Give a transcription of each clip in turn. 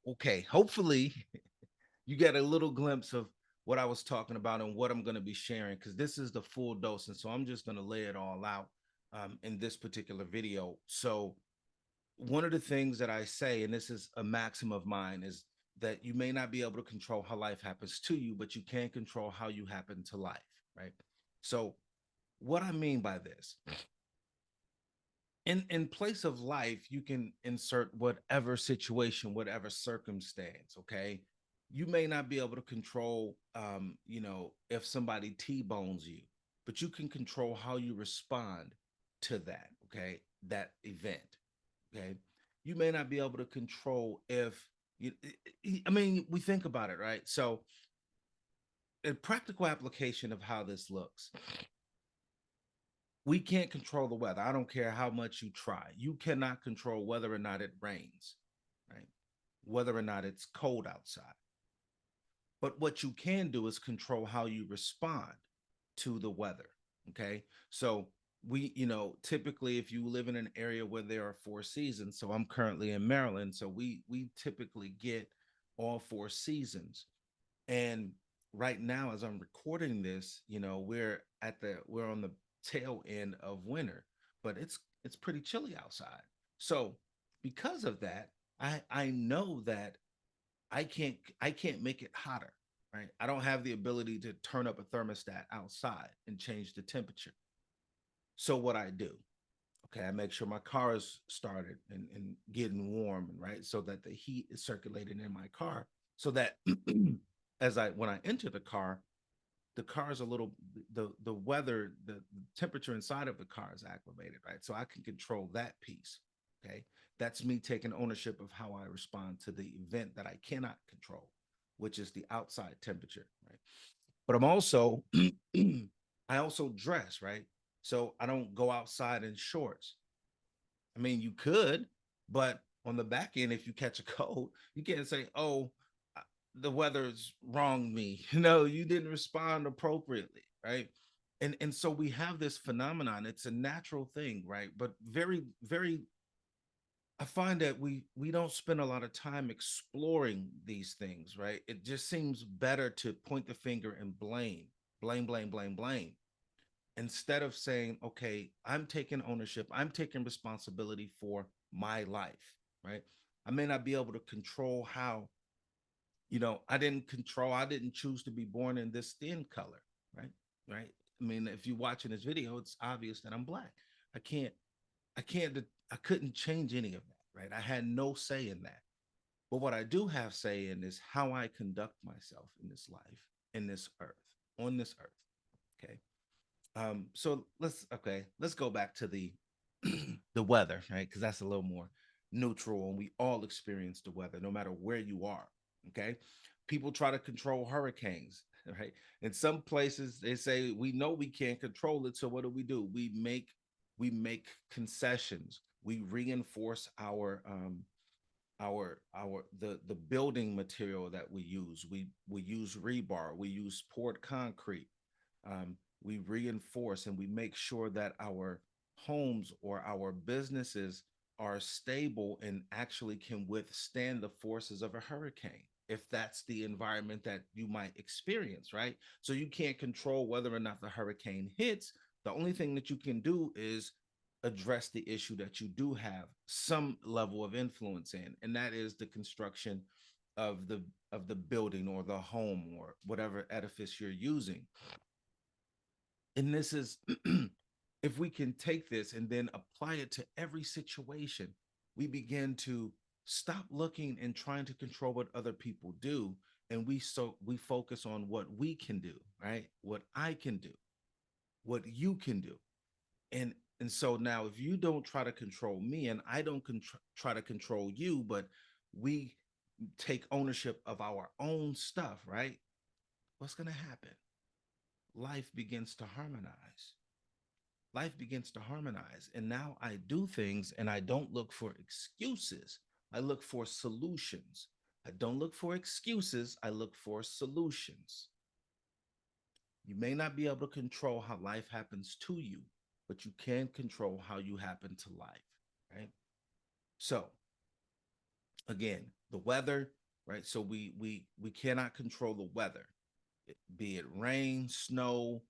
Okay. Hopefully, you get a little glimpse of what I was talking about and what I'm going to be sharing, because this is the full dose. And so I'm just going to lay it all out in this particular video. So, one of the things that I say, and this is a maxim of mine, is that you may not be able to control how life happens to you, but you can control how you happen to life, right? So, what I mean by this, in place of life, you can insert whatever situation, whatever circumstance. Okay, you may not be able to control, if somebody t-bones you, but you can control how you respond to that. Okay, that event. Okay, you may not be able to control if you. I mean, we think about it, right? So, a practical application of how this looks, we can't control the weather. I don't care how much you try. You cannot control whether or not it rains, right? Whether or not it's cold outside. But what you can do is control how you respond to the weather. Okay. So typically if you live in an area where there are four seasons, so I'm currently in Maryland, so we typically get all four seasons. And right now, as I'm recording this, we're on the tail end of winter, but it's pretty chilly outside. So because of that, I know that I can't make it hotter, right? I don't have the ability to turn up a thermostat outside and change the temperature. So what I do, okay, I make sure my car is started and getting warm, right? So that the heat is circulating in my car, so that as I when I enter the car is a little the weather, the temperature inside of the car is acclimated, right? So I can control that piece. Okay. That's me taking ownership of how I respond to the event that I cannot control, which is the outside temperature, right? But I'm also I also dress, right? So I don't go outside in shorts. I mean, you could, but on the back end, if you catch a cold, you can't say, "Oh, the weather's wronged me." No, you didn't respond appropriately, right? And so we have this phenomenon. It's a natural thing, right? But very, very. I find that we don't spend a lot of time exploring these things, right? It just seems better to point the finger and blame, instead of saying, okay, I'm taking ownership, I'm taking responsibility for my life, right? I may not be able to control how, I didn't choose to be born in this skin color, right? Right. I mean, if you're watching this video, it's obvious that I'm black. I can't, I can't, I couldn't change any of that, right? I had no say in that. But what I do have say in is how I conduct myself in this life, in this earth, on this earth. Okay. So let's go back to the the weather, right? Because that's a little more neutral, and we all experience the weather, no matter where you are. Okay, people try to control hurricanes, right? In some places, they say we know we can't control it, so what do? We make concessions. We reinforce our the building material that we use. We use rebar. We use poured concrete. We reinforce and we make sure that our homes or our businesses are stable and actually can withstand the forces of a hurricane, if that's the environment that you might experience, right? So you can't control whether or not the hurricane hits. The only thing that you can do is address the issue that you do have some level of influence in, and that is the construction of the building or the home or whatever edifice you're using. And this is if we can take this and then apply it to every situation, we begin to stop looking and trying to control what other people do, and we focus on what we can do, right? What I can do, what you can do. And so now if you don't try to control me and I don't try to control you, but we take ownership of our own stuff, right? What's going to happen? Life begins to harmonize. Life begins to harmonize. And now I do things and I don't look for excuses. I look for solutions. I don't look for excuses. I look for solutions. You may not be able to control how life happens to you, but you can control how you happen to life, right? So, Again, the weather, right? So we cannot control the weather, be it rain, snow,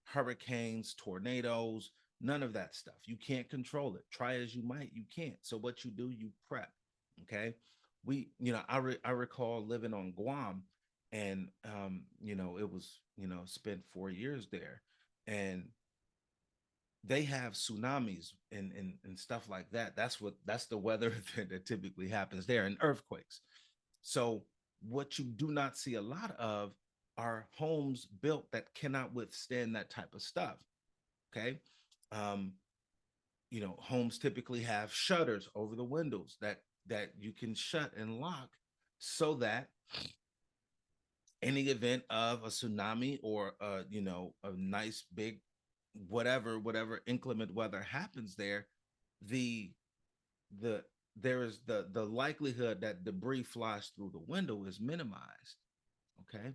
hurricanes, tornadoes, none of that stuff. You can't control it. Try as you might, you can't. So what you do, you prep. Okay. I recall living on Guam, and it was spent 4 years there, and they have tsunamis and stuff like that. That's the weather event that typically happens there, and earthquakes. So what you do not see a lot of are homes built that cannot withstand that type of stuff. Okay. Um, homes typically have shutters over the windows that you can shut and lock so that any event of a tsunami or a nice big whatever inclement weather happens there, the the there is the likelihood that debris flies through the window is minimized. Okay.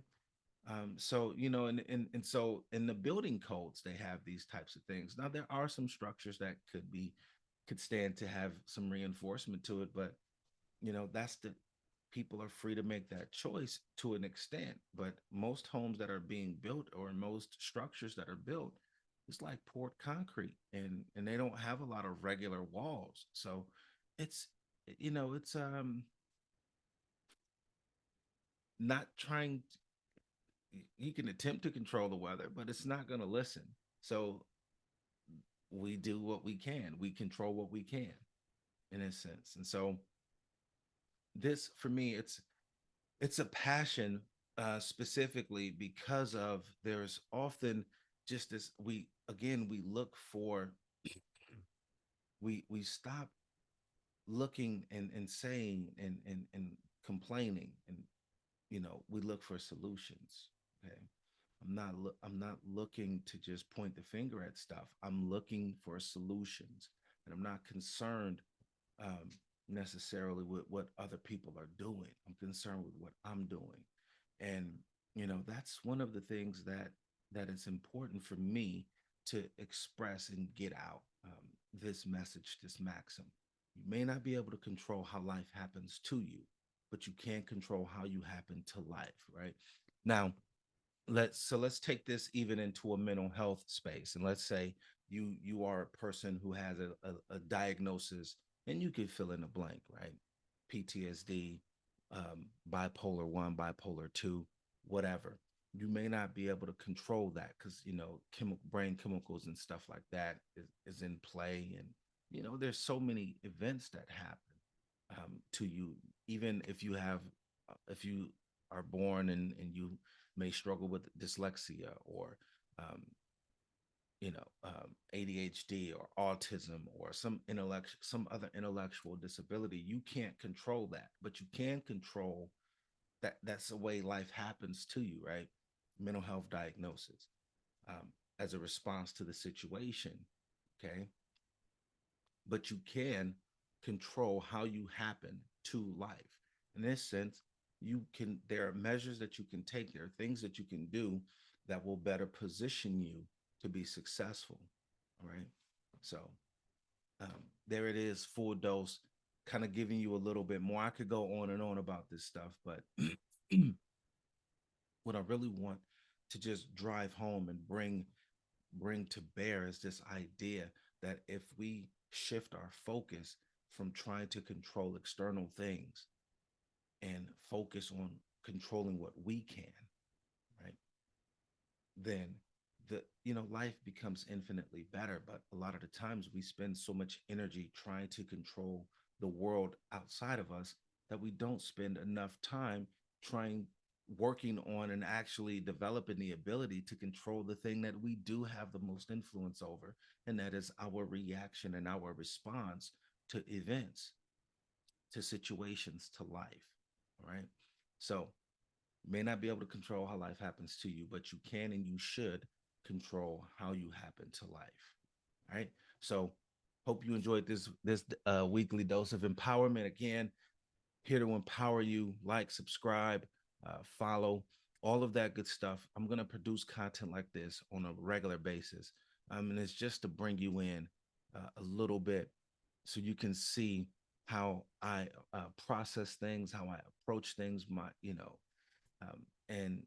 So and so in the building codes they have these types of things. Now there are some structures that could stand to have some reinforcement to it, but that's the people are free to make that choice to an extent. But most homes that are being built, or most structures that are built, it's like poured concrete, and they don't have a lot of regular walls. So it's it's not trying. You can attempt to control the weather, but it's not going to listen. So we do what we can. We control what we can, in a sense. And so this, for me, it's a passion, specifically because of there's often just this, we look for, we stop looking and saying and complaining, and we look for solutions. Okay. I'm not looking to just point the finger at stuff. I'm looking for solutions, and I'm not concerned, um, necessarily with what other people are doing. I'm concerned with what I'm doing, and that's one of the things that is important for me to express and get out, this message, this maxim. You may not be able to control how life happens to you, but you can control how you happen to life. Right now, let's take this even into a mental health space, and let's say you are a person who has a diagnosis, and you can fill in a blank, right? PTSD, bipolar 1, bipolar 2, whatever. You may not be able to control that because brain chemicals and stuff like that is in play, and there's so many events that happen, to you. Even if you are born and you may struggle with dyslexia, or um, ADHD or autism, or some other intellectual disability. You can't control that, but you can control that. That's the way life happens to you, right? Mental health diagnosis, um, as a response to the situation. Okay. But you can control how you happen to life. In this sense, there are measures that you can take, there are things that you can do that will better position you to be successful. All right. So, there it is, full dose, kind of giving you a little bit more. I could go on and on about this stuff, but what I really want to just drive home and bring to bear is this idea that if we shift our focus from trying to control external things and focus on controlling what we can, right? Then life becomes infinitely better. But a lot of the times we spend so much energy trying to control the world outside of us that we don't spend enough time trying working on and actually developing the ability to control the thing that we do have the most influence over, and that is our reaction and our response to events, to situations, to life. All right. So you may not be able to control how life happens to you, but you can and you should control how you happen to life. All right. So hope you enjoyed this weekly dose of empowerment. Again, here to empower you. Like, subscribe, follow, all of that good stuff. I'm going to produce content like this on a regular basis. And it's just to bring you in, a little bit, so you can see how I process things, how I approach things, and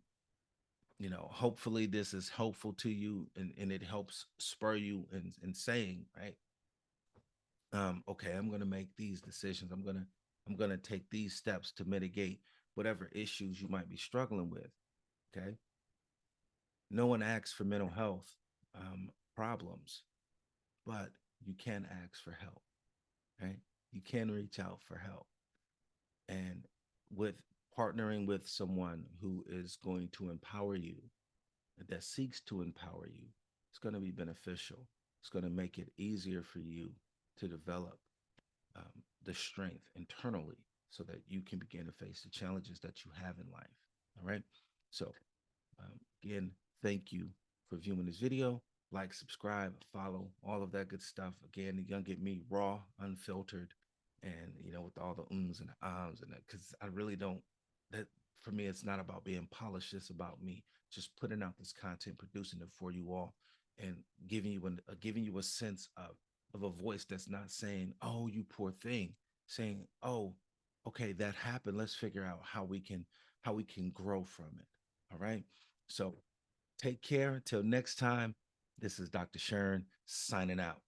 hopefully this is helpful to you, and it helps spur you in saying, right, okay, I'm going to make these decisions. I'm going to take these steps to mitigate whatever issues you might be struggling with. Okay. No one asks for mental health problems, but you can ask for help, right? You can reach out for help. And with partnering with someone who is going to empower you, that seeks to empower you, it's going to be beneficial. It's going to make it easier for you to develop the strength internally so that you can begin to face the challenges that you have in life. All right. So, again, thank you for viewing this video. Like, subscribe, follow, all of that good stuff. Again, you're gonna get me raw, unfiltered, and with all the ums and the ahs and that, because I really don't. That for me, it's not about being polished. It's about me just putting out this content, producing it for you all, and giving you a sense of a voice that's not saying, "Oh, you poor thing," saying, "Oh, okay, that happened. Let's figure out how we can grow from it." All right. So take care until next time. This is Dr. Sharon signing out.